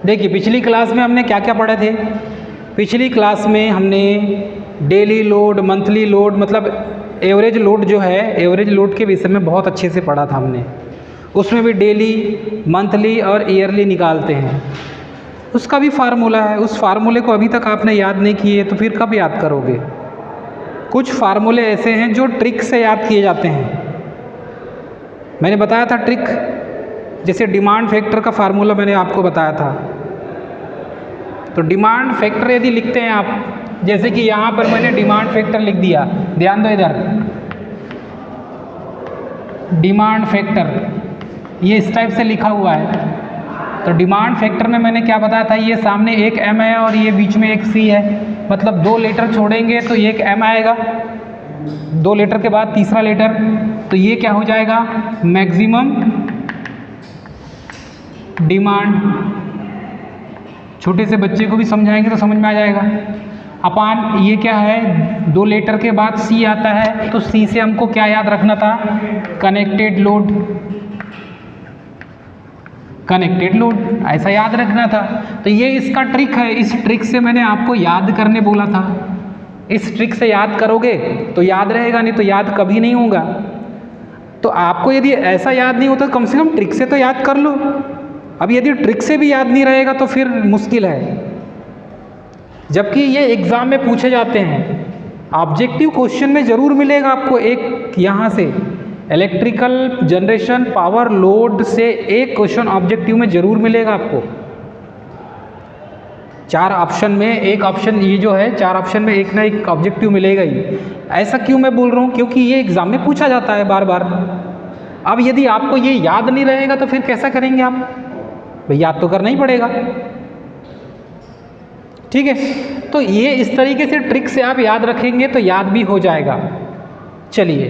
देखिए पिछली क्लास में हमने क्या क्या पढ़े थे। पिछली क्लास में हमने डेली लोड, मंथली लोड, मतलब एवरेज लोड जो है, एवरेज लोड के विषय में बहुत अच्छे से पढ़ा था हमने। उसमें भी डेली, मंथली और ईयरली निकालते हैं, उसका भी फार्मूला है। उस फार्मूले को अभी तक आपने याद नहीं किए तो फिर कब याद करोगे। कुछ फार्मूले ऐसे हैं जो ट्रिक से याद किए जाते हैं। मैंने बताया था ट्रिक, जैसे डिमांड फैक्टर का फार्मूला मैंने आपको बताया था। तो डिमांड फैक्टर यदि लिखते हैं आप, जैसे कि यहाँ पर मैंने डिमांड फैक्टर लिख दिया, ध्यान दो इधर, डिमांड फैक्टर ये इस टाइप से लिखा हुआ है। तो डिमांड फैक्टर में मैंने क्या बताया था, ये सामने एक M है और ये बीच में एक C है, मतलब 2 लेटर छोड़ेंगे तो ये एक M आएगा, 2 लेटर के बाद तीसरा लेटर, तो ये क्या हो जाएगा, मैक्सिमम डिमांड। छोटे से बच्चे को भी समझाएंगे तो समझ में आ जाएगा। अपान ये क्या है, 2 लेटर के बाद C आता है, तो C से हमको क्या याद रखना था, कनेक्टेड लोड, कनेक्टेड लोड ऐसा याद रखना था। तो ये इसका ट्रिक है, इस ट्रिक से मैंने आपको याद करने बोला था। इस ट्रिक से याद करोगे तो याद रहेगा, नहीं तो याद कभी नहीं होगा। तो आपको यदि ऐसा याद नहीं होता, कम से कम ट्रिक से तो याद कर लो। अब यदि ट्रिक से भी याद नहीं रहेगा तो फिर मुश्किल है, जबकि ये एग्ज़ाम में पूछे जाते हैं। ऑब्जेक्टिव क्वेश्चन में ज़रूर मिलेगा आपको एक, यहाँ से इलेक्ट्रिकल जनरेशन पावर लोड से एक क्वेश्चन ऑब्जेक्टिव में ज़रूर मिलेगा आपको। 4 ऑप्शन में एक ऑप्शन, ये जो है 4 ऑप्शन में एक ना एक ऑब्जेक्टिव मिलेगा ही। ऐसा क्यों मैं बोल रहा हूँ, क्योंकि ये एग्ज़ाम में पूछा जाता है बार बार। अब यदि आपको ये याद नहीं रहेगा तो फिर कैसा करेंगे आप, भाई याद तो करना ही पड़ेगा। ठीक है, तो ये इस तरीके से ट्रिक से आप याद रखेंगे तो याद भी हो जाएगा। चलिए,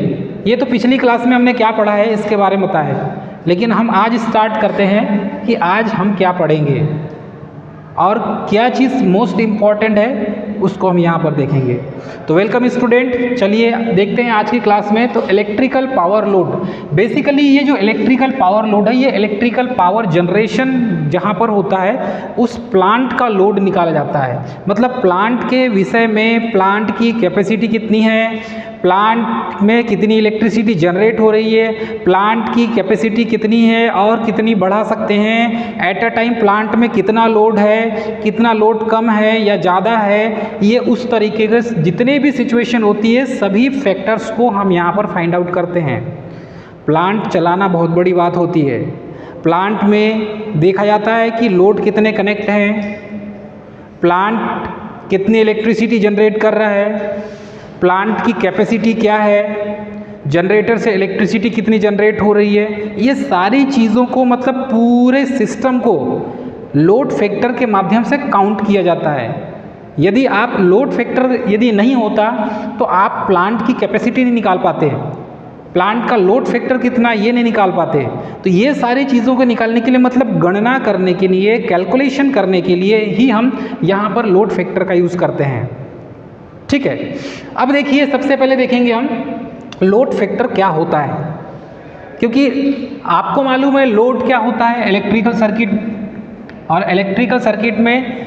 ये तो पिछली क्लास में हमने क्या पढ़ा है इसके बारे में बताया है, लेकिन हम आज स्टार्ट करते हैं कि आज हम क्या पढ़ेंगे और क्या चीज़ मोस्ट इम्पॉर्टेंट है उसको हम यहाँ पर देखेंगे। तो वेलकम स्टूडेंट, चलिए देखते हैं आज की क्लास में। तो इलेक्ट्रिकल पावर लोड, बेसिकली ये जो इलेक्ट्रिकल पावर लोड है, ये इलेक्ट्रिकल पावर जनरेशन जहाँ पर होता है उस प्लांट का लोड निकाला जाता है। मतलब प्लांट के विषय में, प्लांट की कैपेसिटी कितनी है, प्लांट में कितनी इलेक्ट्रिसिटी जनरेट हो रही है, प्लांट की कैपेसिटी कितनी है और कितनी बढ़ा सकते हैं, एट अ टाइम प्लांट में कितना लोड है, कितना लोड कम है या ज़्यादा है, ये उस तरीके के जितने भी सिचुएशन होती है सभी फैक्टर्स को हम यहाँ पर फाइंड आउट करते हैं। प्लांट चलाना बहुत बड़ी बात होती है। प्लांट में देखा जाता है कि लोड कितने कनेक्ट हैं, प्लांट कितनी इलेक्ट्रिसिटी जनरेट कर रहा है, प्लांट की कैपेसिटी क्या है, जनरेटर से इलेक्ट्रिसिटी कितनी जनरेट हो रही है, ये सारी चीज़ों को, मतलब पूरे सिस्टम को लोड फैक्टर के माध्यम से काउंट किया जाता है। यदि आप लोड फैक्टर यदि नहीं होता तो आप प्लांट की कैपेसिटी नहीं निकाल पाते, प्लांट का लोड फैक्टर कितना ये नहीं निकाल पाते। तो ये सारी चीज़ों को निकालने के लिए, मतलब गणना करने के लिए, कैलकुलेशन करने के लिए ही हम यहाँ पर लोड फैक्टर का यूज़ करते हैं। ठीक है, अब देखिए सबसे पहले देखेंगे हम लोड फैक्टर क्या होता है, क्योंकि आपको मालूम है लोड क्या होता है, इलेक्ट्रिकल सर्किट। और इलेक्ट्रिकल सर्किट में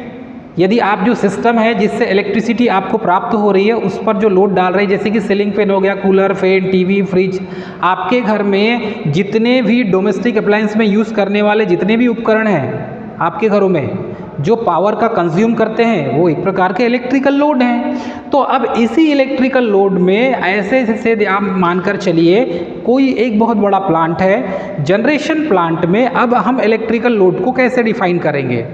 यदि आप जो सिस्टम है जिससे इलेक्ट्रिसिटी आपको प्राप्त हो रही है उस पर जो लोड डाल रही है, जैसे कि सीलिंग फैन हो गया, कूलर, फैन, टीवी, फ्रिज, आपके घर में जितने भी डोमेस्टिक अप्लायंस में यूज़ करने वाले जितने भी उपकरण हैं आपके घरों में जो पावर का कंज्यूम करते हैं वो एक प्रकार के इलेक्ट्रिकल लोड हैं। तो अब इसी इलेक्ट्रिकल लोड में ऐसे से आप मानकर चलिए कोई एक बहुत बड़ा प्लांट है, जनरेशन प्लांट में अब हम इलेक्ट्रिकल लोड को कैसे डिफाइन करेंगे।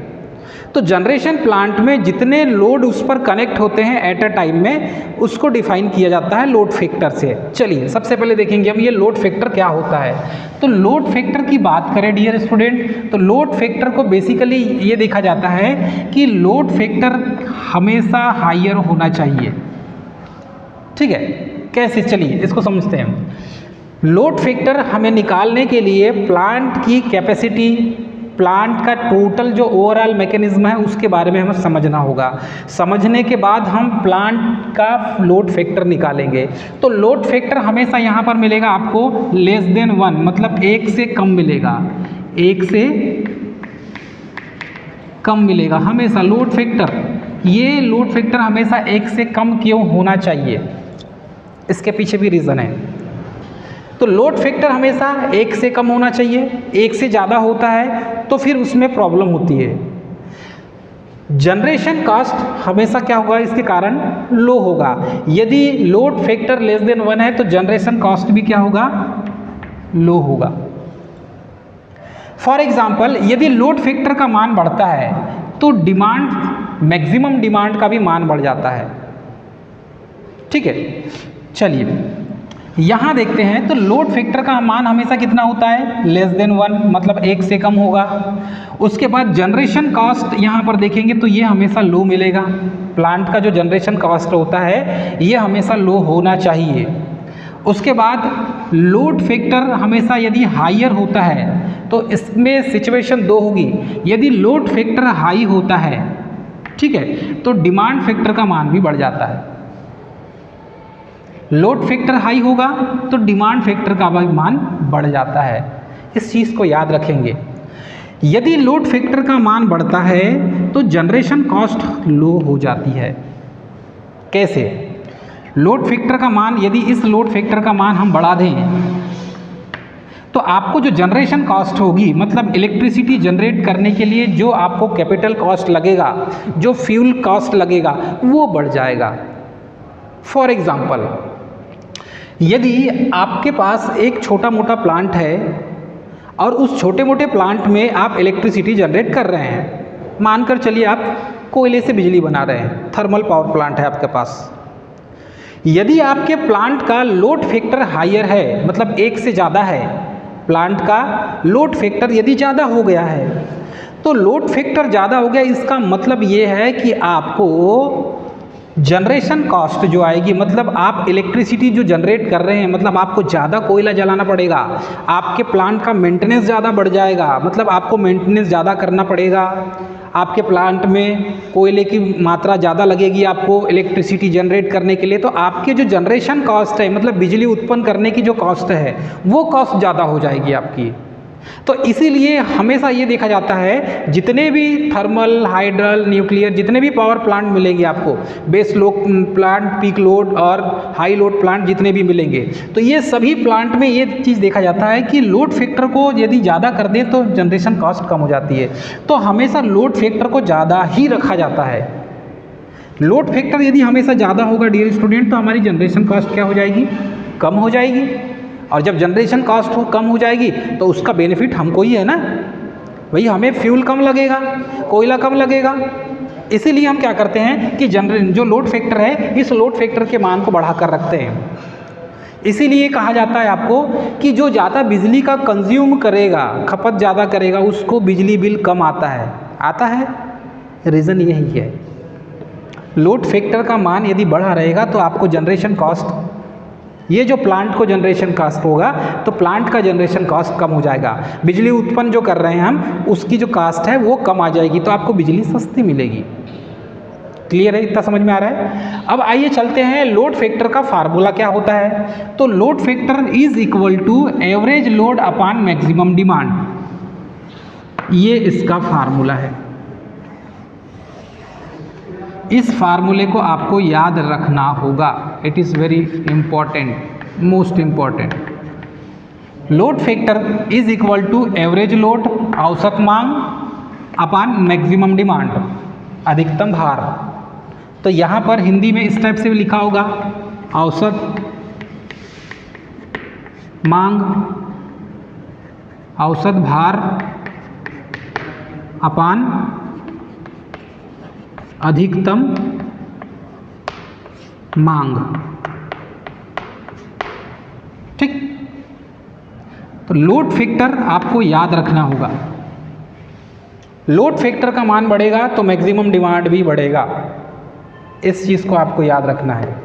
तो जनरेशन प्लांट में जितने लोड उस पर कनेक्ट होते हैं एट अ टाइम में, उसको डिफाइन किया जाता है लोड फैक्टर से। चलिए सबसे पहले देखेंगे हम ये लोड फैक्टर क्या होता है। तो लोड फैक्टर की बात करें डियर स्टूडेंट, तो लोड फैक्टर को बेसिकली ये देखा जाता है कि लोड फैक्टर हमेशा हायर होना चाहिए। ठीक है, कैसे, चलिए इसको समझते हैं। लोड फैक्टर हमें निकालने के लिए प्लांट की कैपेसिटी, प्लांट का टोटल जो ओवरऑल मैकेनिज्म है उसके बारे में हमें समझना होगा। समझने के बाद हम प्लांट का लोड फैक्टर निकालेंगे। तो लोड फैक्टर हमेशा यहाँ पर मिलेगा आपको लेस देन 1, मतलब 1 से कम मिलेगा, 1 से कम मिलेगा हमेशा। लोड फैक्टर, ये लोड फैक्टर हमेशा 1 से कम क्यों होना चाहिए, इसके पीछे भी रीज़न है। तो लोड फैक्टर हमेशा 1 से कम होना चाहिए, 1 से ज़्यादा होता है तो फिर उसमें प्रॉब्लम होती है। जनरेशन कॉस्ट हमेशा क्या होगा, इसके कारण लो होगा। यदि लोड फैक्टर लेस देन 1 है तो जनरेशन कॉस्ट भी क्या होगा, लो होगा। फॉर एग्जाम्पल, यदि लोड फैक्टर का मान बढ़ता है तो डिमांड, मैक्सिमम डिमांड का भी मान बढ़ जाता है। ठीक है, चलिए यहाँ देखते हैं। तो लोड फैक्टर का मान हमेशा कितना होता है, लेस देन 1, मतलब 1 से कम होगा। उसके बाद जनरेशन कॉस्ट यहाँ पर देखेंगे तो ये हमेशा लो मिलेगा। प्लांट का जो जनरेशन कॉस्ट होता है ये हमेशा लो होना चाहिए। उसके बाद लोड फैक्टर हमेशा यदि हाइयर होता है तो इसमें सिचुएशन 2 होगी। यदि लोड फैक्टर हाई होता है, ठीक है, तो डिमांड फैक्टर का मान भी बढ़ जाता है। लोड फैक्टर हाई होगा तो डिमांड फैक्टर का भी मान बढ़ जाता है। इस चीज़ को याद रखेंगे। यदि लोड फैक्टर का मान बढ़ता है तो जनरेशन कॉस्ट लो हो जाती है। कैसे? लोड फैक्टर का मान, यदि इस लोड फैक्टर का मान हम बढ़ा दें तो आपको जो जनरेशन कॉस्ट होगी, मतलब इलेक्ट्रिसिटी जनरेट करने के लिए जो आपको कैपिटल कॉस्ट लगेगा, जो फ्यूल कॉस्ट लगेगा, वो बढ़ जाएगा। फॉर एग्जाम्पल, यदि आपके पास एक छोटा मोटा प्लांट है और उस छोटे मोटे प्लांट में आप इलेक्ट्रिसिटी जनरेट कर रहे हैं, मानकर चलिए आप कोयले से बिजली बना रहे हैं, थर्मल पावर प्लांट है आपके पास। यदि आपके प्लांट का लोड फैक्टर हाइयर है, मतलब 1 से ज़्यादा है, प्लांट का लोड फैक्टर यदि ज़्यादा हो गया है, तो लोड फैक्टर ज़्यादा हो गया इसका मतलब ये है कि आपको जनरेशन कॉस्ट जो आएगी, मतलब आप इलेक्ट्रिसिटी जो जनरेट कर रहे हैं, मतलब आपको ज़्यादा कोयला जलाना पड़ेगा, आपके प्लांट का मेंटेनेंस ज़्यादा बढ़ जाएगा, मतलब आपको मेंटेनेंस ज़्यादा करना पड़ेगा, आपके प्लांट में कोयले की मात्रा ज़्यादा लगेगी आपको इलेक्ट्रिसिटी जनरेट करने के लिए। तो आपके जो जनरेशन कॉस्ट है, मतलब बिजली उत्पन्न करने की जो कॉस्ट है, वो कॉस्ट ज़्यादा हो जाएगी आपकी। तो इसीलिए हमेशा ये देखा जाता है, जितने भी थर्मल, हाइड्रल, न्यूक्लियर, जितने भी पावर प्लांट मिलेंगे आपको, base load plant, peak load और हाई लोड प्लांट जितने भी मिलेंगे, तो ये सभी प्लांट में ये चीज़ देखा जाता है कि लोड फैक्टर को यदि ज़्यादा कर दें तो जनरेशन कॉस्ट कम हो जाती है। तो हमेशा लोड फैक्टर को ज़्यादा ही रखा जाता है। लोड फैक्टर यदि हमेशा ज़्यादा होगा डियर स्टूडेंट, तो हमारी जनरेशन कॉस्ट क्या हो जाएगी, कम हो जाएगी। और जब जनरेशन कॉस्ट कम हो जाएगी तो उसका बेनिफिट हमको ही है ना भाई, हमें फ्यूल कम लगेगा, कोयला कम लगेगा। इसीलिए हम क्या करते हैं कि जो लोड फैक्टर है, इस लोड फैक्टर के मान को बढ़ा कर रखते हैं। इसीलिए कहा जाता है आपको कि जो ज़्यादा बिजली का कंज्यूम करेगा, खपत ज़्यादा करेगा, उसको बिजली बिल कम आता है। रीज़न यही है। लोड फैक्टर का मान यदि बढ़ा रहेगा तो आपको जनरेशन कॉस्ट, ये जो प्लांट को जनरेशन कॉस्ट होगा तो प्लांट का जनरेशन कॉस्ट कम हो जाएगा। बिजली उत्पन्न जो कर रहे हैं हम, उसकी जो कॉस्ट है वो कम आ जाएगी, तो आपको बिजली सस्ती मिलेगी। क्लियर है? इतना समझ में आ रहा है? अब आइए चलते हैं, लोड फैक्टर का फार्मूला क्या होता है। तो load factor is equal to average load upon maximum demand, ये इसका फार्मूला है। इस फार्मूले को आपको याद रखना होगा। It is very important, most important. Load factor is equal to average load, औसत मांग, अपॉन मैक्सिमम डिमांड, अधिकतम भार। तो यहाँ पर हिंदी में इस टाइप से भी लिखा होगा, औसत मांग, औसत भार अपॉन अधिकतम मांग। ठीक, तो लोड फैक्टर आपको याद रखना होगा। लोड फैक्टर का मान बढ़ेगा तो मैक्सिमम डिमांड भी बढ़ेगा, इस चीज़ को आपको याद रखना है।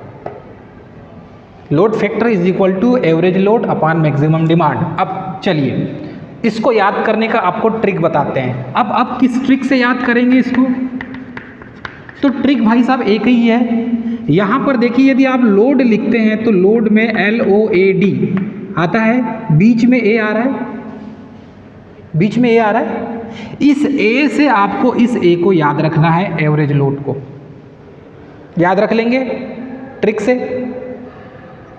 Load factor is equal to average load upon maximum demand. अब चलिए इसको याद करने का आपको ट्रिक बताते हैं। अब किस ट्रिक से याद करेंगे इसको? तो ट्रिक भाई साहब एक ही है। यहाँ पर देखिए, यदि आप लोड लिखते हैं तो लोड में LOAD आता है, बीच में A आ रहा है, बीच में A आ रहा है, इस ए से आपको इस ए को याद रखना है, एवरेज लोड को याद रख लेंगे ट्रिक से।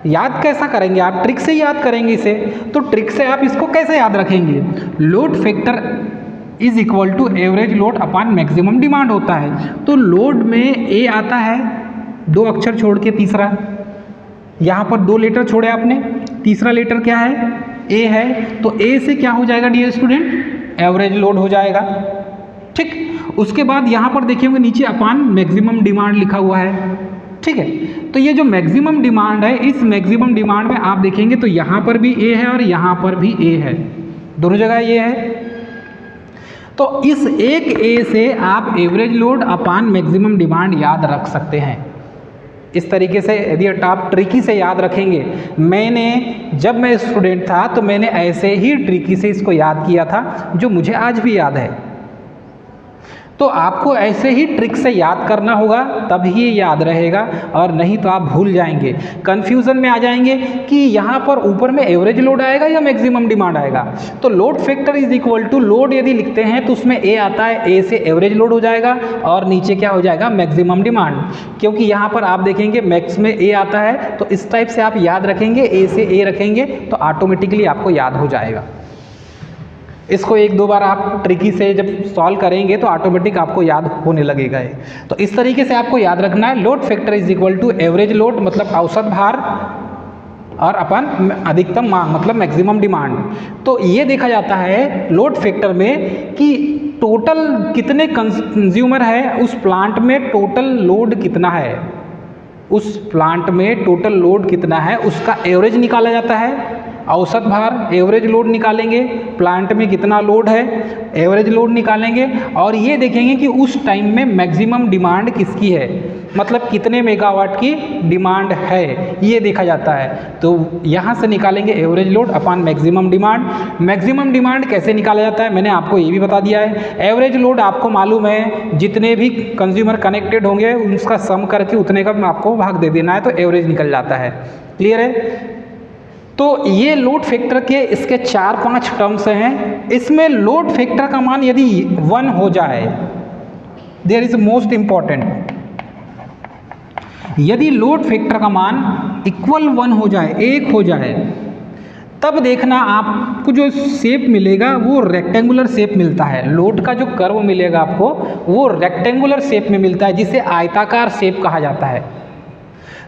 याद कैसा करेंगे आप? ट्रिक से याद करेंगे इसे। तो ट्रिक से आप इसको कैसे याद रखेंगे? Load factor is equal to average load upon maximum demand होता है। तो लोड में ए आता है, 2 अक्षर छोड़ के तीसरा, यहाँ पर 2 लेटर छोड़े आपने, तीसरा लेटर क्या है? ए है। तो ए से क्या हो जाएगा डियर स्टूडेंट? एवरेज लोड हो जाएगा। ठीक, उसके बाद यहाँ पर देखिए नीचे अपॉन मैक्सिमम डिमांड लिखा हुआ है। ठीक है, तो ये जो मैक्सिमम डिमांड है, इस मैक्सिमम डिमांड में आप देखेंगे तो यहाँ पर भी ए है और यहाँ पर भी ए है, दोनों जगह ये है। तो इस एक ए से आप average load upon maximum demand याद रख सकते हैं। इस तरीके से यदि आप ट्रिकी से याद रखेंगे, जब मैं स्टूडेंट था तो मैंने ऐसे ही ट्रिकी से इसको याद किया था, जो मुझे आज भी याद है। तो आपको ऐसे ही ट्रिक से याद करना होगा, तब ही याद रहेगा, और नहीं तो आप भूल जाएंगे, कंफ्यूजन में आ जाएंगे कि यहाँ पर ऊपर में एवरेज लोड आएगा या मैक्सिमम डिमांड आएगा। तो load factor is equal to load यदि लिखते हैं तो उसमें ए आता है, ए से एवरेज लोड हो जाएगा और नीचे क्या हो जाएगा? Maximum demand. क्योंकि यहाँ पर आप देखेंगे मैक्स में ए आता है, तो इस टाइप से आप याद रखेंगे, ए से ए रखेंगे तो ऑटोमेटिकली आपको याद हो जाएगा। इसको 1-2 बार आप ट्रिकी से जब सॉल्व करेंगे तो ऑटोमेटिक आपको याद होने लगेगा। तो इस तरीके से आपको याद रखना है, load factor is equal to average load मतलब औसत भार और अपन अधिकतम मांग मतलब मैक्सिमम डिमांड। तो ये देखा जाता है लोड फैक्टर में कि टोटल कितने कंज्यूमर है, उस प्लांट में टोटल लोड कितना है, उस प्लांट में टोटल लोड कितना है उसका एवरेज निकाला जाता है। औसत भार एवरेज लोड निकालेंगे, प्लांट में कितना लोड है एवरेज लोड निकालेंगे, और ये देखेंगे कि उस टाइम में मैक्सिमम डिमांड किसकी है, मतलब कितने मेगावाट की डिमांड है, ये देखा जाता है। तो यहाँ से निकालेंगे average load upon maximum demand. Maximum demand कैसे निकाला जाता है मैंने आपको ये भी बता दिया है। एवरेज लोड आपको मालूम है, जितने भी कंज्यूमर कनेक्टेड होंगे उसका सम करके उतने का आपको भाग दे देना है, तो एवरेज निकल जाता है। क्लियर है? तो ये लोड फैक्टर के इसके 4-5 टर्म्स हैं। इसमें लोड फैक्टर का मान यदि 1 हो जाए, देयर इज मोस्ट इंपॉर्टेंट, यदि लोड फैक्टर का मान इक्वल 1 हो जाए, 1 हो जाए, तब देखना आपको जो शेप मिलेगा वो रेक्टेंगुलर शेप मिलता है। लोड का जो कर्व मिलेगा आपको वो रेक्टेंगुलर शेप में मिलता है, जिसे आयताकार शेप कहा जाता है।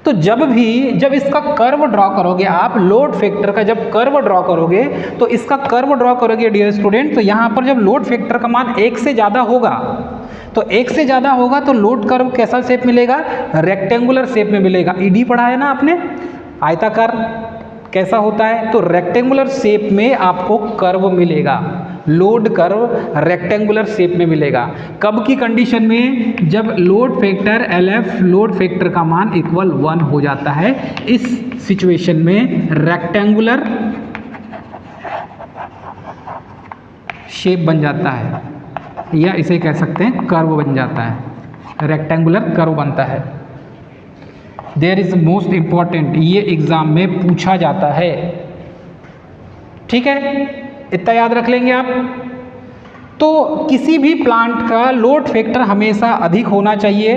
तो जब इसका कर्व ड्रॉ करोगे आप, लोड फैक्टर का जब कर्व ड्रॉ करोगे तो इसका कर्व ड्रॉ करोगे डियर स्टूडेंट, तो यहाँ पर जब लोड फैक्टर का मान 1 से ज़्यादा होगा, तो 1 से ज़्यादा होगा तो लोड कर्व कैसा शेप मिलेगा? रेक्टेंगुलर शेप में मिलेगा। ईडी पढ़ा है ना आपने, आयताकार कैसा होता है, तो रेक्टेंगुलर शेप में आपको कर्व मिलेगा, लोड कर्व रेक्टेंगुलर शेप में मिलेगा। कब की कंडीशन में? जब load factor LF load factor का मान इक्वल 1 हो जाता है। इस सिचुएशन में रेक्टेंगुलर शेप बन जाता है, या इसे कह सकते हैं कर्व बन जाता है, रेक्टेंगुलर कर्व बनता है। देयर इज मोस्ट इंपॉर्टेंट, ये एग्जाम में पूछा जाता है। ठीक है, इतना याद रख लेंगे आप। तो किसी भी प्लांट का लोड फैक्टर हमेशा अधिक होना चाहिए,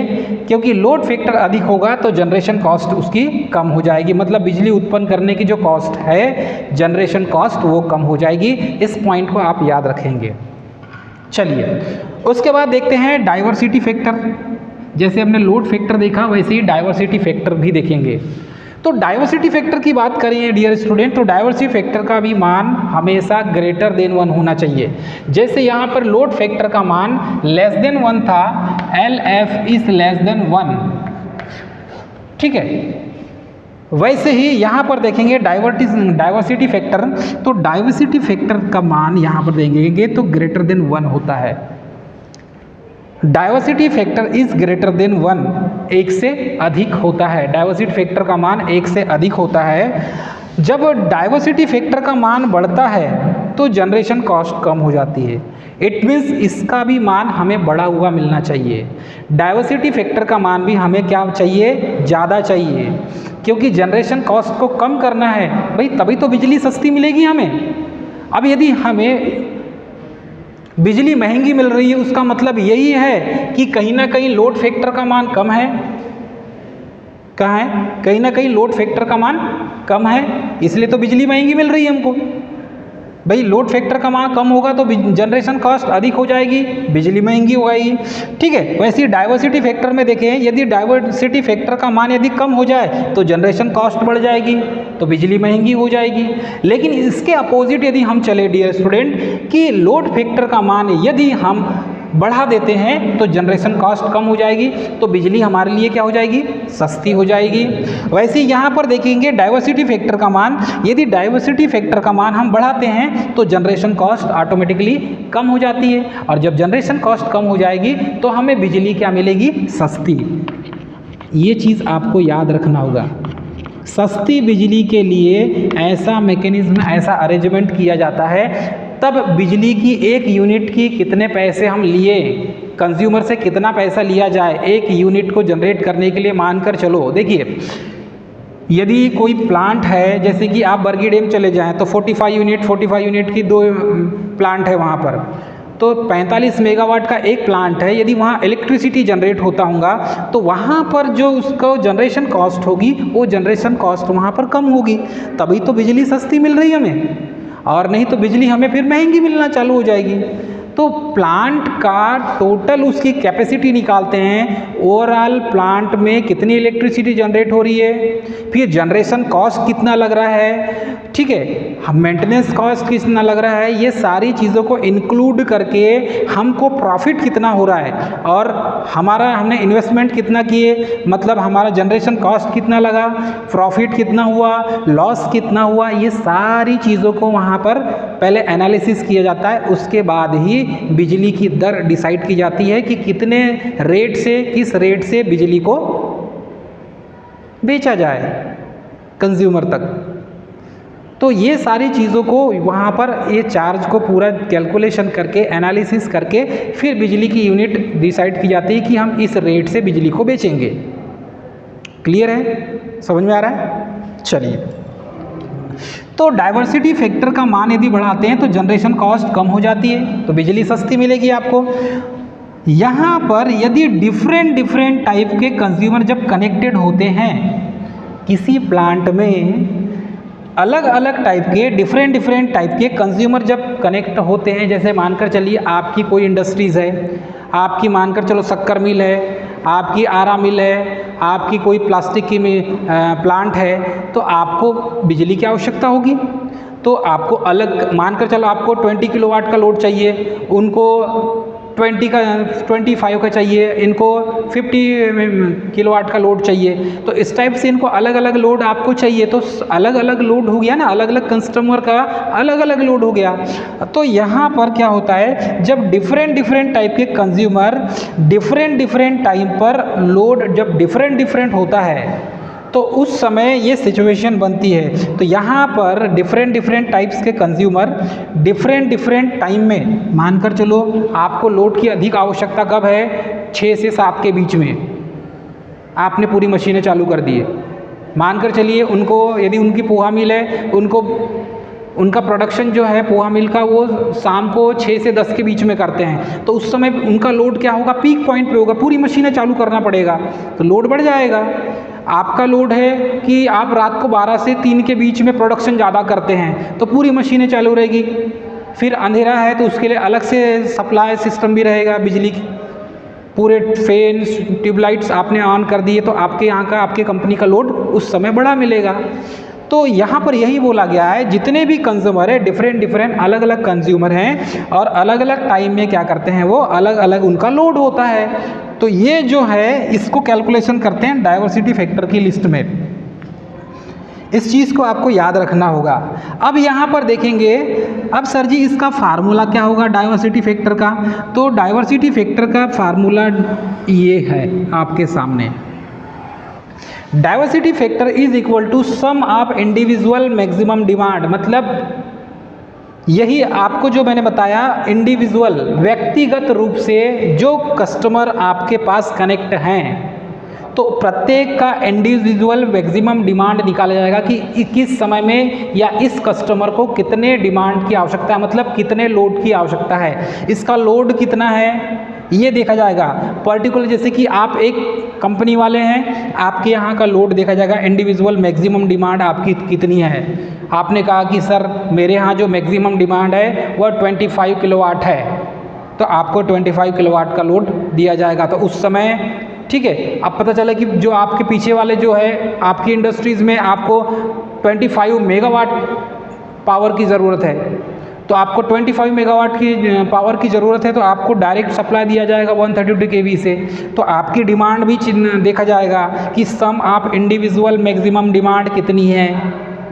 क्योंकि लोड फैक्टर अधिक होगा तो जनरेशन कॉस्ट उसकी कम हो जाएगी, मतलब बिजली उत्पन्न करने की जो कॉस्ट है जनरेशन कॉस्ट वो कम हो जाएगी। इस पॉइंट को आप याद रखेंगे। चलिए उसके बाद देखते हैं डाइवर्सिटी फैक्टर। जैसे हमने लोड फैक्टर देखा वैसे ही डाइवर्सिटी फैक्टर भी देखेंगे। तो डाइवर्सिटी फैक्टर की बात करें डियर स्टूडेंट, तो डाइवर्सिटी फैक्टर का भी मान हमेशा ग्रेटर देन 1 होना चाहिए। जैसे यहाँ पर लोड फैक्टर का मान लेस देन 1 था, LF इज लेस देन 1, ठीक है। वैसे ही यहाँ पर देखेंगे डाइवर्सिटी फैक्टर, तो डाइवर्सिटी फैक्टर का मान यहाँ पर देंगे तो ग्रेटर देन 1 होता है। Diversity factor is greater than 1, 1 से अधिक होता है। डाइवर्सिटी फैक्टर का मान 1 से अधिक होता है। जब डाइवर्सिटी फैक्टर का मान बढ़ता है तो जनरेशन कॉस्ट कम हो जाती है। इट मीन्स इसका भी मान हमें बढ़ा हुआ मिलना चाहिए। डाइवर्सिटी फैक्टर का मान भी हमें क्या चाहिए? ज़्यादा चाहिए, क्योंकि जनरेशन कॉस्ट को कम करना है भाई, तभी तो बिजली सस्ती मिलेगी हमें। अब यदि हमें बिजली महंगी मिल रही है उसका मतलब यही है कि कहीं ना कहीं लोड फैक्टर का मान कम है। कहाँ है? कहीं ना कहीं लोड फैक्टर का मान कम है, इसलिए तो बिजली महंगी मिल रही है हमको। भाई लोड फैक्टर का मान कम होगा तो जनरेशन कॉस्ट अधिक हो जाएगी, बिजली महंगी हो जाएगी। ठीक है, वैसे ही डाइवर्सिटी फैक्टर में देखें, यदि डाइवर्सिटी फैक्टर का मान यदि कम हो जाए तो जनरेशन कॉस्ट बढ़ जाएगी, तो बिजली महंगी हो जाएगी। लेकिन इसके अपोजिट यदि हम चले डियर स्टूडेंट, कि लोड फैक्टर का मान यदि हम बढ़ा देते हैं तो जनरेशन कॉस्ट कम हो जाएगी, तो बिजली हमारे लिए क्या हो जाएगी? सस्ती हो जाएगी। वैसे यहाँ पर देखेंगे डाइवर्सिटी फैक्टर का मान, यदि डाइवर्सिटी फैक्टर का मान हम बढ़ाते हैं तो जनरेशन कॉस्ट ऑटोमेटिकली कम हो जाती है, और जब जनरेशन कॉस्ट कम हो जाएगी तो हमें बिजली क्या मिलेगी? सस्ती। ये चीज़ आपको याद रखना होगा। सस्ती बिजली के लिए ऐसा मैकेनिज्म, ऐसा अरेंजमेंट किया जाता है, तब बिजली की एक यूनिट की कितने पैसे हम लिए, कंज्यूमर से कितना पैसा लिया जाए एक यूनिट को जनरेट करने के लिए, मानकर चलो। देखिए यदि कोई प्लांट है, जैसे कि आप बरगी डैम चले जाएं तो 45 यूनिट की 2 प्लांट है वहाँ पर, तो 45 मेगावाट का एक प्लांट है। यदि वहाँ इलेक्ट्रिसिटी जनरेट होता होगा तो वहाँ पर जो उसको जनरेशन कॉस्ट होगी वो जनरेशन कॉस्ट वहाँ पर कम होगी, तभी तो बिजली सस्ती मिल रही है हमें, और नहीं तो बिजली हमें फिर महंगी मिलना चालू हो जाएगी। तो प्लांट का टोटल उसकी कैपेसिटी निकालते हैं, ओवरऑल प्लांट में कितनी इलेक्ट्रिसिटी जनरेट हो रही है, फिर जनरेशन कॉस्ट कितना लग रहा है, ठीक है, मेंटेनेंस कॉस्ट कितना लग रहा है, ये सारी चीज़ों को इंक्लूड करके हमको प्रॉफिट कितना हो रहा है, और हमने इन्वेस्टमेंट कितना किए, मतलब हमारा जनरेशन कॉस्ट कितना लगा, प्रॉफिट कितना हुआ, लॉस कितना हुआ, ये सारी चीज़ों को वहाँ पर पहले एनालिसिस किया जाता है। उसके बाद ही बिजली की दर डिसाइड की जाती है कि कितने रेट से, किस रेट से बिजली को बेचा जाए कंज्यूमर तक। तो ये सारी चीज़ों को वहाँ पर ये चार्ज को पूरा कैलकुलेशन करके, एनालिसिस करके फिर बिजली की यूनिट डिसाइड की जाती है कि हम इस रेट से बिजली को बेचेंगे। क्लियर है? समझ में आ रहा है? चलिए, तो डाइवर्सिटी फैक्टर का मान यदि बढ़ाते हैं तो जनरेशन कॉस्ट कम हो जाती है, तो बिजली सस्ती मिलेगी आपको। यहाँ पर यदि डिफरेंट टाइप के कंज्यूमर जब कनेक्टेड होते हैं किसी प्लांट में, अलग अलग टाइप के डिफरेंट टाइप के कंज्यूमर जब कनेक्ट होते हैं, जैसे मानकर चलिए आपकी कोई इंडस्ट्रीज़ है, आपकी मानकर चलो शक्कर मिल है, आपकी आरा मिल है, आपकी कोई प्लास्टिक की प्लांट है, तो आपको बिजली की आवश्यकता होगी। तो आपको अलग मानकर चलो आपको 20 किलोवाट का लोड चाहिए, उनको 25 का चाहिए, इनको 50 किलोवाट का लोड चाहिए, तो इस टाइप से इनको अलग अलग लोड आपको चाहिए, तो अलग अलग लोड हो गया ना, अलग अलग कस्टमर का अलग अलग लोड हो गया। तो यहाँ पर क्या होता है, जब डिफरेंट टाइप के कंज्यूमर डिफरेंट टाइम पर लोड जब डिफरेंट होता है तो उस समय ये सिचुएशन बनती है। तो यहाँ पर डिफरेंट टाइप्स के कंज्यूमर डिफरेंट टाइम में, मानकर चलो आपको लोड की अधिक आवश्यकता कब है, 6 से 7 के बीच में आपने पूरी मशीनें चालू कर दी है। मानकर चलिए उनको, यदि उनकी पोहा मिल है, उनका प्रोडक्शन जो है पोहा मिल का वो शाम को 6 से 10 के बीच में करते हैं, तो उस समय उनका लोड क्या होगा, पीक पॉइंट पे होगा, पूरी मशीनें चालू करना पड़ेगा, तो लोड बढ़ जाएगा। आपका लोड है कि आप रात को 12 से 3 के बीच में प्रोडक्शन ज़्यादा करते हैं, तो पूरी मशीनें चालू रहेगी। फिर अंधेरा है तो उसके लिए अलग से सप्लाई सिस्टम भी रहेगा बिजली की, पूरे फैंस ट्यूबलाइट्स आपने ऑन कर दिए तो आपके यहाँ का, आपके कंपनी का लोड उस समय बड़ा मिलेगा। तो यहाँ पर यही बोला गया है, जितने भी कंज्यूमर है डिफरेंट अलग अलग कंज्यूमर हैं, और अलग अलग टाइम में क्या करते हैं, वो अलग अलग उनका लोड होता है। तो ये जो है इसको कैलकुलेशन करते हैं डाइवर्सिटी फैक्टर की लिस्ट में। इस चीज़ को आपको याद रखना होगा। अब यहाँ पर देखेंगे, अब सर जी इसका फार्मूला क्या होगा डाइवर्सिटी फैक्टर का, तो डाइवर्सिटी फैक्टर का फार्मूला ये है आपके सामने। Diversity factor is equal to sum of individual maximum demand, मतलब यही आपको जो मैंने बताया, इंडिविजुअल व्यक्तिगत रूप से जो कस्टमर आपके पास कनेक्ट हैं तो प्रत्येक का इंडिविजुअल मैक्सिमम डिमांड निकाला जाएगा कि किस समय में या इस कस्टमर को कितने डिमांड की आवश्यकता है, मतलब कितने लोड की आवश्यकता है, इसका लोड कितना है ये देखा जाएगा। पर्टिकुलर जैसे कि आप एक कंपनी वाले हैं, आपके यहाँ का लोड देखा जाएगा, इंडिविजुअल मैक्सिमम डिमांड आपकी कितनी है। आपने कहा कि सर मेरे यहाँ जो मैक्सिमम डिमांड है वह 25 किलोवाट है, तो आपको 25 किलोवाट का लोड दिया जाएगा। तो उस समय ठीक है, अब पता चला कि जो आपके पीछे वाले जो है आपकी इंडस्ट्रीज़ में आपको 25 मेगावाट पावर की ज़रूरत है, तो आपको 25 मेगावाट की पावर की ज़रूरत है, तो आपको डायरेक्ट सप्लाई दिया जाएगा 132 kV से। तो आपकी डिमांड भी देखा जाएगा कि सम आप इंडिविजुअल मैक्सिमम डिमांड कितनी है,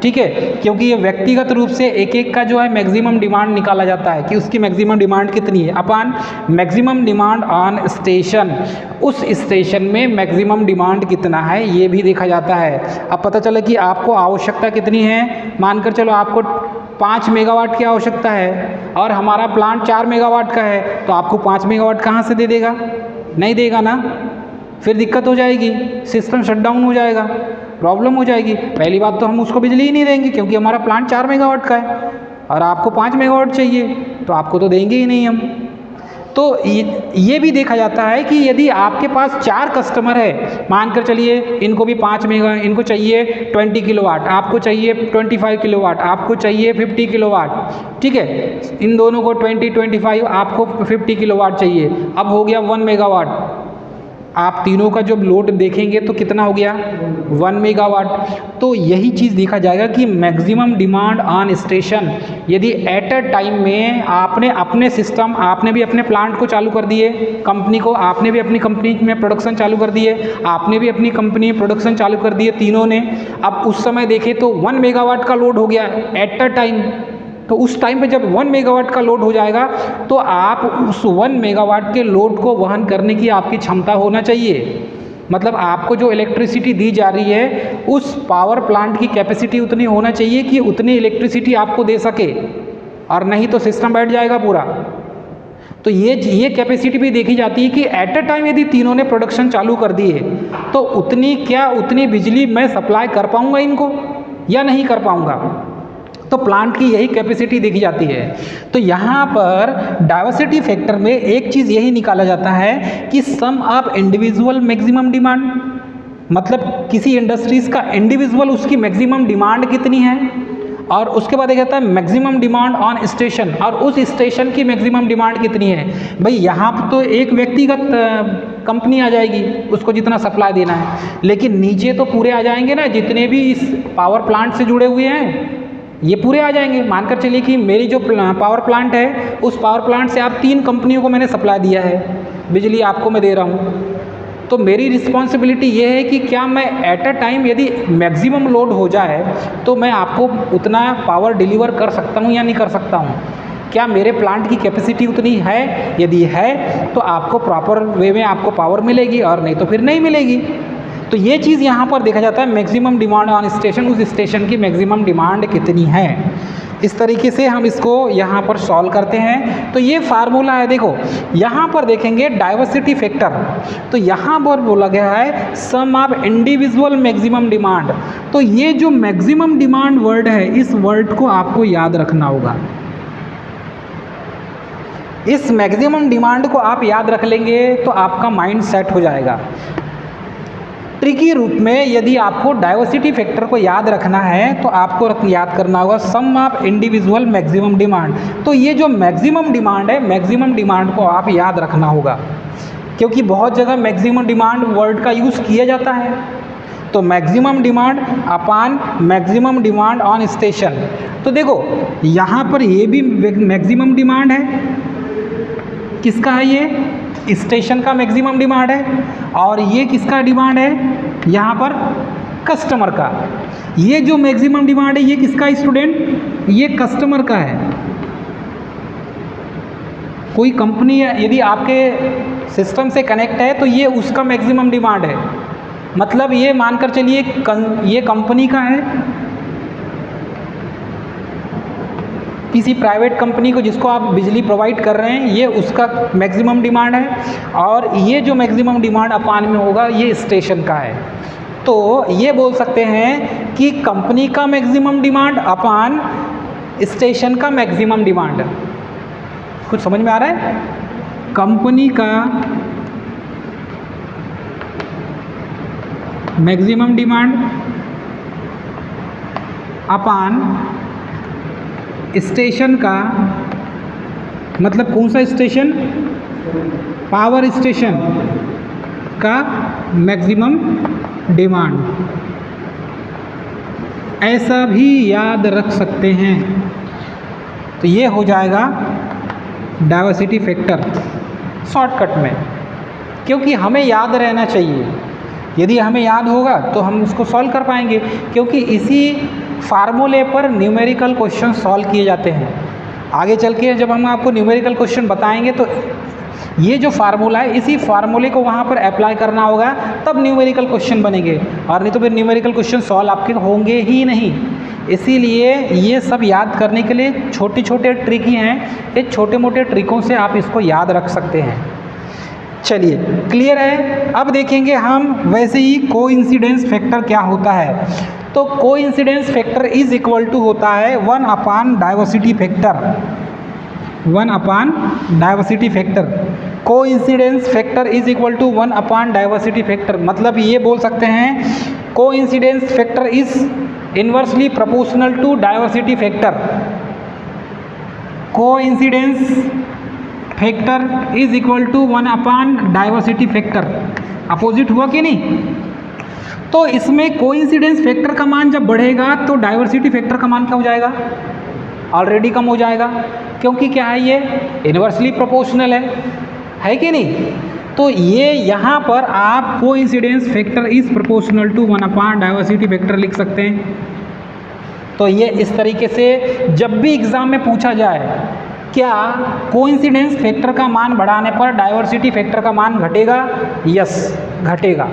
ठीक है, क्योंकि ये व्यक्तिगत रूप से एक एक का जो है मैक्सिमम डिमांड निकाला जाता है कि उसकी मैक्सिमम डिमांड कितनी है upon maximum demand on station, उस स्टेशन में मैक्सिमम डिमांड कितना है ये भी देखा जाता है। अब पता चला कि आपको आवश्यकता कितनी है, मानकर चलो आपको 5 मेगावाट की आवश्यकता है और हमारा प्लांट 4 मेगावाट का है, तो आपको 5 मेगावाट कहाँ से दे देगा, नहीं देगा ना, फिर दिक्कत हो जाएगी, सिस्टम शटडाउन हो जाएगा, प्रॉब्लम हो जाएगी। पहली बात तो हम उसको बिजली ही नहीं देंगे क्योंकि हमारा प्लांट 4 मेगावाट का है और आपको 5 मेगावाट चाहिए, तो आपको तो देंगे ही नहीं हम। तो ये भी देखा जाता है कि यदि आपके पास 4 कस्टमर है, मानकर चलिए इनको भी 5 मेगा, इनको चाहिए 20 किलोवाट, आपको चाहिए 25 किलोवाट, आपको चाहिए 50 किलोवाट, ठीक है, इन दोनों को 25 आपको 50 किलोवाट चाहिए। अब हो गया 1 मेगावाट, आप तीनों का जब लोड देखेंगे तो कितना हो गया 1 मेगावाट। तो यही चीज़ देखा जाएगा कि मैक्सिमम डिमांड ऑन स्टेशन, यदि एट अ टाइम में आपने अपने सिस्टम, आपने भी अपने प्लांट को चालू कर दिए, कंपनी को, आपने भी अपनी कंपनी में प्रोडक्शन चालू कर दिए, आपने भी अपनी कंपनी में प्रोडक्शन चालू कर दिए तीनों ने। अब उस समय देखें तो 1 मेगावाट का लोड हो गया एट अ टाइम, तो उस टाइम पे जब 1 मेगावाट का लोड हो जाएगा तो आप उस 1 मेगावाट के लोड को वहन करने की आपकी क्षमता होना चाहिए। मतलब आपको जो इलेक्ट्रिसिटी दी जा रही है उस पावर प्लांट की कैपेसिटी उतनी होना चाहिए कि उतनी इलेक्ट्रिसिटी आपको दे सके, और नहीं तो सिस्टम बैठ जाएगा पूरा। तो ये कैपेसिटी भी देखी जाती है कि एट अ टाइम यदि तीनों ने प्रोडक्शन चालू कर दी है तो उतनी बिजली मैं सप्लाई कर पाऊँगा इनको या नहीं कर पाऊँगा, तो प्लांट की यही कैपेसिटी देखी जाती है। तो यहाँ पर डाइवर्सिटी फैक्टर में एक चीज़ यही निकाला जाता है कि सम ऑफ इंडिविजुअल मैक्सिमम डिमांड, मतलब किसी इंडस्ट्रीज़ का इंडिविजुअल उसकी मैक्सिमम डिमांड कितनी है, और उसके बाद एक आता है मैक्सिमम डिमांड ऑन स्टेशन, और उस स्टेशन की मैक्सिमम डिमांड कितनी है। भाई यहाँ पर तो एक व्यक्तिगत कंपनी आ जाएगी, उसको जितना सप्लाई देना है, लेकिन नीचे तो पूरे आ जाएंगे ना, जितने भी इस पावर प्लांट से जुड़े हुए हैं ये पूरे आ जाएंगे। मानकर चलिए कि मेरी जो पावर प्लांट है उस पावर प्लांट से आप 3 कंपनियों को मैंने सप्लाई दिया है, बिजली आपको मैं दे रहा हूँ, तो मेरी रिस्पॉन्सिबिलिटी ये है कि क्या मैं एट अ टाइम यदि मैक्सिमम लोड हो जाए तो मैं आपको उतना पावर डिलीवर कर सकता हूँ या नहीं कर सकता हूँ, क्या मेरे प्लांट की कैपेसिटी उतनी है, यदि है तो आपको प्रॉपर वे में आपको पावर मिलेगी, और नहीं तो फिर नहीं मिलेगी। तो ये चीज़ यहाँ पर देखा जाता है मैक्सिमम डिमांड ऑन स्टेशन, उस स्टेशन की मैक्सिमम डिमांड कितनी है। इस तरीके से हम इसको यहाँ पर सॉल्व करते हैं। तो ये फार्मूला है, देखो यहाँ पर देखेंगे डाइवर्सिटी फैक्टर, तो यहाँ पर बोला गया है सम ऑफ इंडिविजुअल मैक्सिमम डिमांड। तो ये जो मैक्सिमम डिमांड वर्ड है, इस वर्ड को आपको याद रखना होगा। इस मैक्सिमम डिमांड को आप याद रख लेंगे तो आपका माइंड सेट हो जाएगा। ट्रिकी रूप में यदि आपको डाइवर्सिटी फैक्टर को याद रखना है तो आपको याद करना होगा सम ऑफ इंडिविजुअल मैक्सिमम डिमांड। तो ये जो मैक्सिमम डिमांड है, मैक्सिमम डिमांड को आप याद रखना होगा, क्योंकि बहुत जगह मैक्सिमम डिमांड वर्ड का यूज़ किया जाता है। तो maximum demand upon maximum demand on station. तो देखो यहाँ पर ये भी मैक्सिमम डिमांड है, किसका है, ये स्टेशन का मैक्सिमम डिमांड है, और ये किसका डिमांड है, यहाँ पर कस्टमर का। ये जो मैक्सिमम डिमांड है ये किसका स्टूडेंट, ये कस्टमर का है। कोई कंपनी यदि आपके सिस्टम से कनेक्ट है तो ये उसका मैक्सिमम डिमांड है, मतलब ये मानकर चलिए ये कंपनी का है, किसी प्राइवेट कंपनी को जिसको आप बिजली प्रोवाइड कर रहे हैं, ये उसका मैक्सिमम डिमांड है, और ये जो मैक्सिमम डिमांड अपान में होगा ये स्टेशन का है। तो ये बोल सकते हैं कि कंपनी का मैक्सिमम डिमांड अपान स्टेशन का मैक्सिमम डिमांड। कुछ समझ में आ रहा है? कंपनी का मैक्सिमम डिमांड अपान स्टेशन का, मतलब कौन सा स्टेशन? पावर स्टेशन का मैक्सिमम डिमांड। ऐसा भी याद रख सकते हैं। तो ये हो जाएगा डाइवर्सिटी फैक्टर शॉर्टकट में, क्योंकि हमें याद रहना चाहिए। यदि हमें याद होगा तो हम उसको सॉल्व कर पाएंगे, क्योंकि इसी फार्मूले पर न्यूमेरिकल क्वेश्चन सॉल्व किए जाते हैं। आगे चल के जब हम आपको न्यूमेरिकल क्वेश्चन बताएंगे तो ये जो फार्मूला है, इसी फार्मूले को वहाँ पर अप्लाई करना होगा, तब न्यूमेरिकल क्वेश्चन बनेंगे, और नहीं तो फिर न्यूमेरिकल क्वेश्चन सॉल्व आपके होंगे ही नहीं। इसीलिए ये सब याद करने के लिए छोटे छोटे ट्रिक ही हैं। ये छोटे मोटे ट्रिकों से आप इसको याद रख सकते हैं। चलिए, क्लियर है? अब देखेंगे हम वैसे ही कोइंसिडेंस फैक्टर क्या होता है। तो coincidence factor is equal to होता है 1 upon diversity factor. 1 upon diversity factor. Coincidence factor is equal to 1 upon diversity factor. मतलब ये बोल सकते हैं coincidence factor is inversely proportional to diversity factor. Coincidence factor is equal to 1 upon diversity factor. Opposite हुआ कि नहीं? तो इसमें कोइंसिडेंस फैक्टर का मान जब बढ़ेगा तो डाइवर्सिटी फैक्टर का मान क्या हो जाएगा? ऑलरेडी कम हो जाएगा, क्योंकि क्या है, ये इनवर्सली प्रोपोर्शनल है कि नहीं? तो ये यहाँ पर आप coincidence factor is proportional to 1 upon diversity factor लिख सकते हैं। तो ये इस तरीके से जब भी एग्जाम में पूछा जाए क्या कोइंसिडेंस फैक्टर का मान बढ़ाने पर डाइवर्सिटी फैक्टर का मान घटेगा? यस, घटेगा,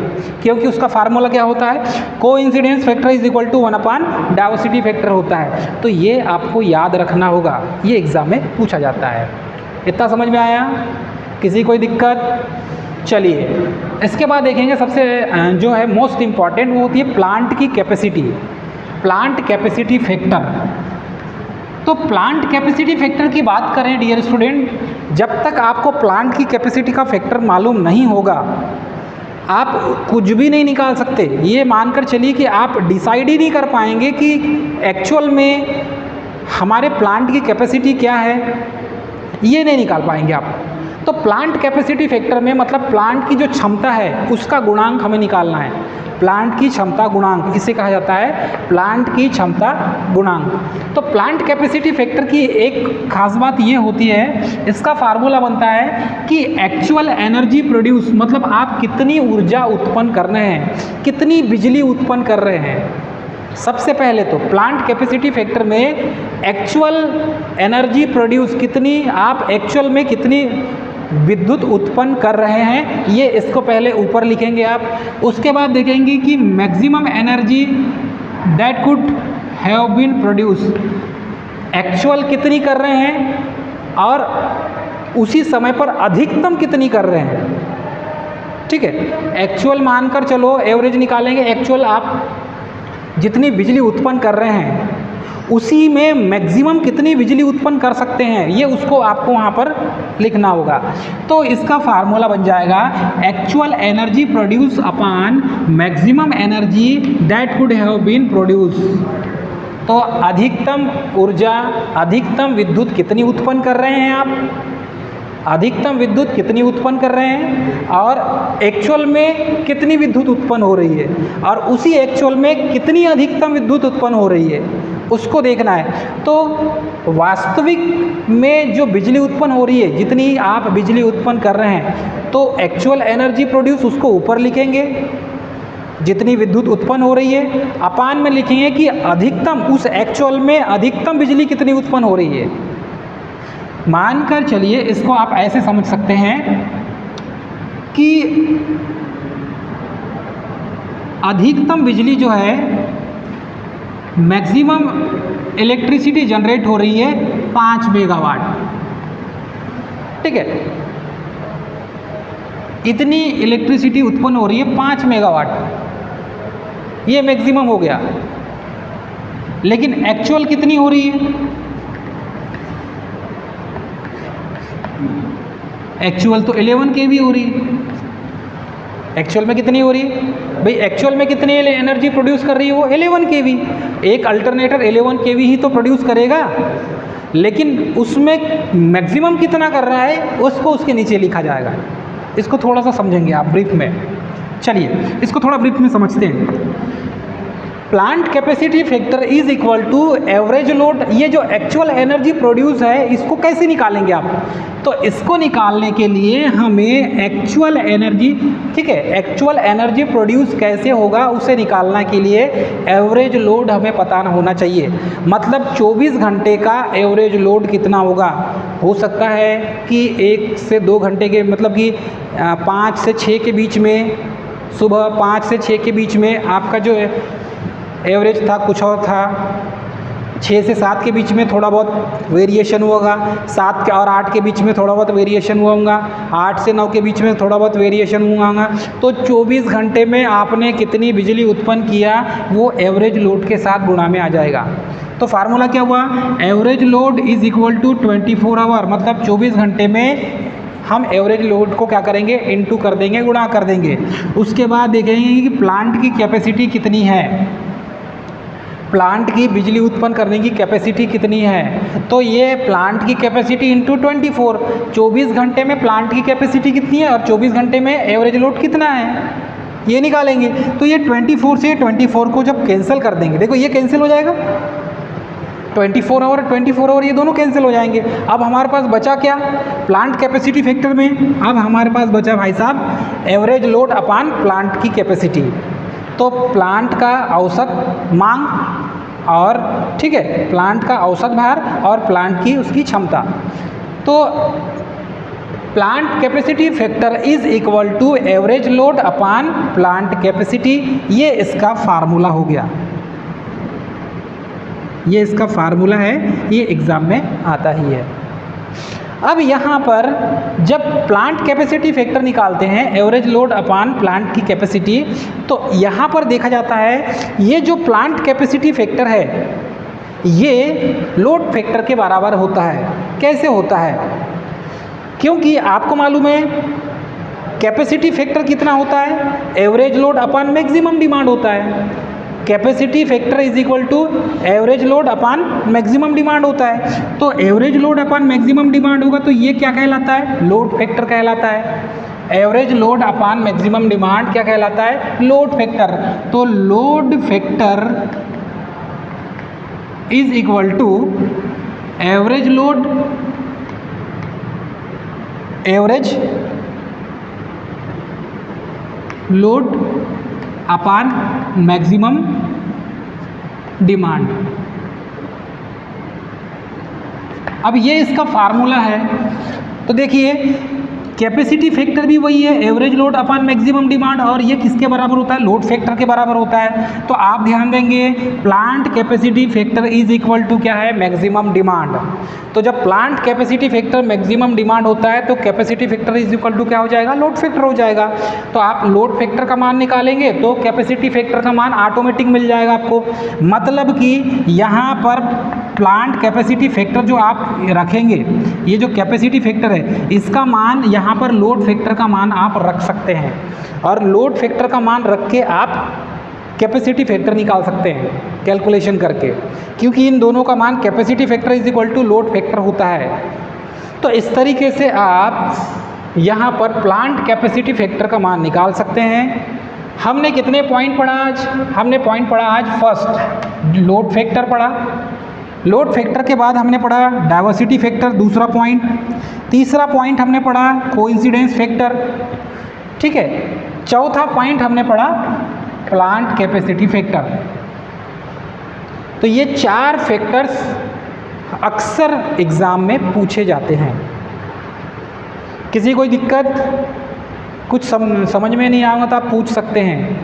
क्योंकि उसका फार्मूला क्या होता है? Coincidence factor is equal to 1 upon diversity factor होता है। तो ये आपको याद रखना होगा, ये एग्जाम में पूछा जाता है। इतना समझ में आया? किसी कोई दिक्कत? चलिए, इसके बाद देखेंगे सबसे जो है मोस्ट इम्पॉर्टेंट, वो होती है प्लांट की कैपेसिटी, प्लांट कैपेसिटी फैक्टर। तो प्लांट कैपेसिटी फैक्टर की बात करें डियर स्टूडेंट, जब तक आपको प्लांट की कैपेसिटी का फैक्टर मालूम नहीं होगा आप कुछ भी नहीं निकाल सकते। ये मानकर चलिए कि आप डिसाइड ही नहीं कर पाएंगे कि एक्चुअल में हमारे प्लांट की कैपेसिटी क्या है, ये नहीं निकाल पाएंगे आप। तो प्लांट कैपेसिटी फैक्टर में मतलब प्लांट की जो क्षमता है उसका गुणांक हमें निकालना है। प्लांट की क्षमता गुणांक, इसे कहा जाता है प्लांट की क्षमता गुणांक। तो प्लांट कैपेसिटी फैक्टर की एक खास बात ये होती है, इसका फार्मूला बनता है कि एक्चुअल एनर्जी प्रोड्यूस, मतलब आप कितनी ऊर्जा उत्पन्न कर रहे हैं, कितनी बिजली उत्पन्न कर रहे हैं। सबसे पहले तो प्लांट कैपेसिटी फैक्टर में एक्चुअल एनर्जी प्रोड्यूस, कितनी आप एक्चुअल में कितनी विद्युत उत्पन्न कर रहे हैं, ये इसको पहले ऊपर लिखेंगे आप। उसके बाद देखेंगे कि maximum energy that could have been produce, actual कितनी कर रहे हैं और उसी समय पर अधिकतम कितनी कर रहे हैं। ठीक है, एक्चुअल मानकर चलो एवरेज निकालेंगे, एक्चुअल आप जितनी बिजली उत्पन्न कर रहे हैं उसी में मैक्सिमम कितनी बिजली उत्पन्न कर सकते हैं, ये उसको आपको वहाँ पर लिखना होगा। तो इसका फार्मूला बन जाएगा actual energy produce upon maximum energy that could have been produce. तो अधिकतम ऊर्जा, अधिकतम विद्युत कितनी उत्पन्न कर रहे हैं आप, अधिकतम विद्युत कितनी उत्पन्न कर रहे हैं और एक्चुअल में कितनी विद्युत उत्पन्न हो रही है, और उसी एक्चुअल में कितनी अधिकतम विद्युत उत्पन्न हो रही है उसको देखना है। तो वास्तविक में जो बिजली उत्पन्न हो रही है, जितनी आप बिजली उत्पन्न कर रहे हैं, तो एक्चुअल एनर्जी प्रोड्यूस उसको ऊपर लिखेंगे, जितनी विद्युत उत्पन्न हो रही है, अपान में लिखेंगे कि अधिकतम उस एक्चुअल में अधिकतम बिजली कितनी उत्पन्न हो रही है। मानकर चलिए इसको आप ऐसे समझ सकते हैं कि अधिकतम बिजली जो है, मैक्सिमम इलेक्ट्रिसिटी जनरेट हो रही है 5 मेगावाट। ठीक है, इतनी इलेक्ट्रिसिटी उत्पन्न हो रही है 5 मेगावाट, ये मैक्सिमम हो गया। लेकिन एक्चुअल कितनी हो रही है? एक्चुअल तो 11 केवी हो रही है। एक्चुअल में कितनी हो रही है भाई? एक्चुअल में कितनी एनर्जी प्रोड्यूस कर रही है वो? 11 केवी। एक अल्टरनेटर 11 केवी ही तो प्रोड्यूस करेगा, लेकिन उसमें मैक्सिमम कितना कर रहा है उसको उसके नीचे लिखा जाएगा। इसको थोड़ा सा समझेंगे आप ब्रीफ में। चलिए इसको थोड़ा ब्रीफ में समझते हैं। Plant capacity factor is equal to average load. ये जो एक्चुअल एनर्जी प्रोड्यूस है इसको कैसे निकालेंगे आप? तो इसको निकालने के लिए हमें एक्चुअल एनर्जी, ठीक है, एक्चुअल एनर्जी प्रोड्यूस कैसे होगा उसे निकालने के लिए एवरेज लोड हमें पता होना चाहिए। मतलब 24 घंटे का एवरेज लोड कितना होगा? हो सकता है कि 1 से 2 घंटे के, मतलब कि 5 से 6 के बीच में, सुबह 5 से 6 के बीच में आपका जो एवरेज था कुछ और था, 6 से 7 के बीच में थोड़ा बहुत वेरिएशन होगा, 7 और 8 के बीच में थोड़ा बहुत वेरिएशन हुआ होगा, 8 से 9 के बीच में थोड़ा बहुत वेरिएशन हुआ होगा। तो 24 घंटे में आपने कितनी बिजली उत्पन्न किया वो एवरेज लोड के साथ गुणा में आ जाएगा। तो फार्मूला क्या हुआ? Average load is equal to 24 hour. मतलब 24 घंटे में हम एवरेज लोड को क्या करेंगे? इनटू कर देंगे, गुणा कर देंगे। उसके बाद देखेंगे कि प्लांट की कैपेसिटी कितनी है, प्लांट की बिजली उत्पन्न करने की कैपेसिटी कितनी है। तो ये प्लांट की कैपेसिटी इंटू 24, 24 घंटे में प्लांट की कैपेसिटी कितनी है और 24 घंटे में एवरेज लोड कितना है, ये निकालेंगे। तो ये 24 से 24 को जब कैंसिल कर देंगे, देखो ये कैंसिल हो जाएगा, 24 आवर ये दोनों कैंसिल हो जाएंगे। अब हमारे पास बचा क्या? प्लांट कैपेसिटी फैक्टर में अब हमारे पास बचा भाई साहब एवरेज लोड अपान प्लांट की कैपेसिटी। तो प्लांट का औसत मांग और, ठीक है, प्लांट का औसत भार और प्लांट की उसकी क्षमता। तो plant capacity factor is equal to average load upon plant capacity. ये इसका फार्मूला हो गया, ये इसका फार्मूला है, ये एग्जाम में आता ही है। अब यहाँ पर जब प्लांट कैपेसिटी फैक्टर निकालते हैं एवरेज लोड अपान प्लांट की कैपेसिटी, तो यहाँ पर देखा जाता है ये जो प्लांट कैपेसिटी फैक्टर है ये लोड फैक्टर के बराबर होता है। कैसे होता है? क्योंकि आपको मालूम है कैपेसिटी फैक्टर कितना होता है? Average load upon maximum demand होता है। Capacity factor is equal to average load upon maximum demand होता है। तो average load upon maximum demand होगा तो ये क्या कहलाता है? लोड फैक्टर कहलाता है। Average load upon maximum demand क्या कहलाता है? Load factor. तो load factor is equal to average load, average load upon maximum demand. अब ये इसका फार्मूला है। तो देखिए कैपेसिटी फैक्टर भी वही है, average load upon maximum demand, और ये किसके बराबर होता है? लोड फैक्टर के बराबर होता है। तो आप ध्यान देंगे plant capacity factor is equal to क्या है? Maximum demand. तो जब plant capacity factor maximum demand होता है तो capacity factor is equal to क्या हो जाएगा? लोड फैक्टर हो जाएगा। तो आप लोड फैक्टर का मान निकालेंगे तो कैपेसिटी फैक्टर का मान ऑटोमेटिक मिल जाएगा आपको। मतलब कि यहाँ पर प्लांट कैपेसिटी फैक्टर जो आप रखेंगे, ये जो कैपेसिटी फैक्टर है इसका मान यहाँ पर लोड फैक्टर का मान आप रख सकते हैं, और लोड फैक्टर का मान रख के आप कैपेसिटी फैक्टर निकाल सकते हैं कैलकुलेशन करके, क्योंकि इन दोनों का मान capacity factor is equal to load factor होता है। तो इस तरीके से आप यहाँ पर प्लांट कैपेसिटी फैक्टर का मान निकाल सकते हैं। हमने कितने पॉइंट पढ़ा आज? हमने पॉइंट पढ़ा आज फर्स्ट लोड फैक्टर पढ़ा, लोड फैक्टर के बाद हमने पढ़ा डाइवर्सिटी फैक्टर दूसरा पॉइंट, तीसरा पॉइंट हमने पढ़ा कोइंसिडेंस फैक्टर, ठीक है, चौथा पॉइंट हमने पढ़ा प्लांट कैपेसिटी फैक्टर। तो ये 4 फैक्टर्स अक्सर एग्ज़ाम में पूछे जाते हैं। किसी कोई दिक्कत, कुछ समझ में नहीं आएगा तो आप पूछ सकते हैं।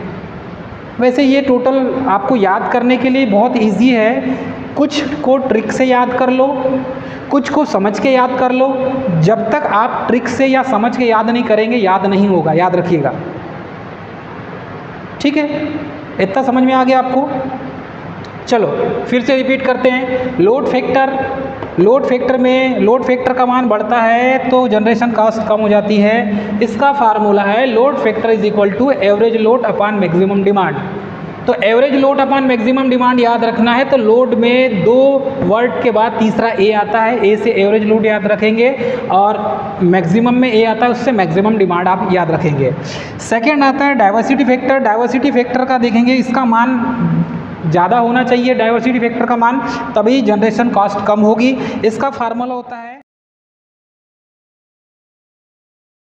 वैसे ये टोटल आपको याद करने के लिए बहुत इजी है, कुछ को ट्रिक से याद कर लो, कुछ को समझ के याद कर लो, जब तक आप ट्रिक से या समझ के याद नहीं करेंगे याद नहीं होगा, याद रखिएगा। ठीक है, इतना समझ में आ गया आपको? चलो फिर से रिपीट करते हैं। लोड फैक्टर का मान बढ़ता है तो जनरेशन कॉस्ट कम हो जाती है। इसका फार्मूला है load factor is equal to average load upon maximum demand. तो average load upon maximum demand याद रखना है तो लोड में 2 वर्ड के बाद तीसरा ए आता है, ए से एवरेज लोड याद रखेंगे और मैक्सिमम में ए आता है, उससे मैक्सिमम डिमांड आप याद रखेंगे। सेकेंड आता है डाइवर्सिटी फैक्टर। डाइवर्सिटी फैक्टर का देखेंगे, इसका मान ज़्यादा होना चाहिए डाइवर्सिटी फैक्टर का मान, तभी जनरेशन कॉस्ट कम होगी। इसका फार्मूला होता है